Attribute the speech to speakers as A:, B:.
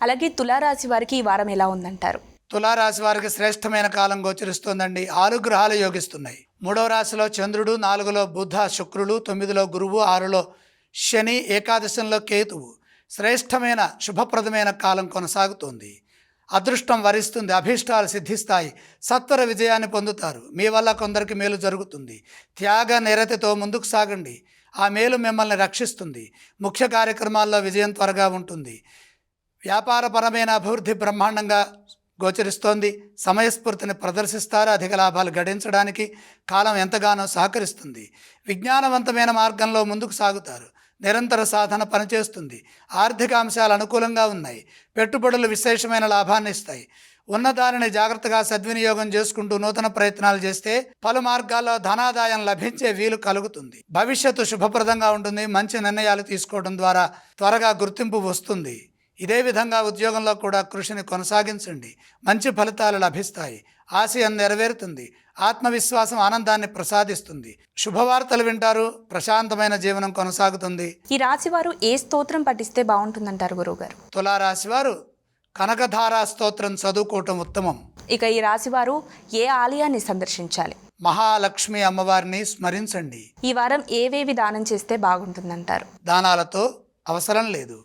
A: అలాగే తులారాశి వారికి ఈ వారం ఎలా ఉందంటారు?
B: తులారాశి వారికి శ్రేష్టమైన కాలం గోచరిస్తోందండి. 6 గ్రహాలు యోగిస్తున్నాయి. 3వ రాశిలో చంద్రుడు, 4లో బుధ శుక్రుడు, 9లో గురువు, 6లో శని, ఏకాదశంలో కేతువు. శ్రేష్టమైన శుభప్రదమైన కాలం కొనసాగుతోంది. అదృష్టం వరిస్తుంది, అభీష్టాలు సిద్ధిస్తాయి, సత్వర విజయాన్ని పొందుతారు. మీ వల్ల కొందరికి మేలు జరుగుతుంది. త్యాగ నిరతితో ముందుకు సాగండి. ఆ మేలు మిమ్మల్ని రక్షిస్తుంది. ముఖ్య కార్యక్రమాల్లో విజయం త్వరగా ఉంటుంది. వ్యాపారపరమైన అభివృద్ధి బ్రహ్మాండంగా గోచరిస్తోంది. సమయస్ఫూర్తిని ప్రదర్శిస్తారు. అధిక లాభాలు గడించడానికి కాలం ఎంతగానో సహకరిస్తుంది. విజ్ఞానవంతమైన మార్గంలో ముందుకు సాగుతారు. నిరంతర సాధన పనిచేస్తుంది. ఆర్థిక అంశాలు అనుకూలంగా ఉన్నాయి. పెట్టుబడులు విశేషమైన లాభాన్ని ఇస్తాయి. ఉన్నదానిని జాగ్రత్తగా సద్వినియోగం చేసుకుంటూ నూతన ప్రయత్నాలు చేస్తే పలు మార్గాల్లో ధనాదాయం లభించే వీలు కలుగుతుంది. భవిష్యత్తు శుభప్రదంగా ఉంటుంది. మంచి నిర్ణయాలు తీసుకోవడం ద్వారా త్వరగా గుర్తింపు వస్తుంది. ఇదే విధంగా ఉద్యోగంలో కూడా కృషిని కొనసాగించండి. మంచి ఫలితాలు లభిస్తాయి. ఆశయం నెరవేరుతుంది. ఆత్మవిశ్వాసం ఆనందాన్ని ప్రసాదిస్తుంది. శుభవార్తలు వింటారు. ప్రశాంతమైన జీవనం కొనసాగుతుంది.
A: ఈ రాశి వారు ఏ స్తోత్రం పఠిస్తే బాగుంటుందంటారు గురువుగారు?
B: తులారాశి వారు కనకధారా స్తోత్రం చదువుకోవటం ఉత్తమం.
A: ఇక ఈ రాశి వారు ఏ ఆలయాన్ని సందర్శించాలి?
B: మహాలక్ష్మి అమ్మవారిని స్మరించండి.
A: ఈ వారం ఏవేవి దానం చేస్తే బాగుంటుందంటారు?
B: దానాలతో అవసరం లేదు.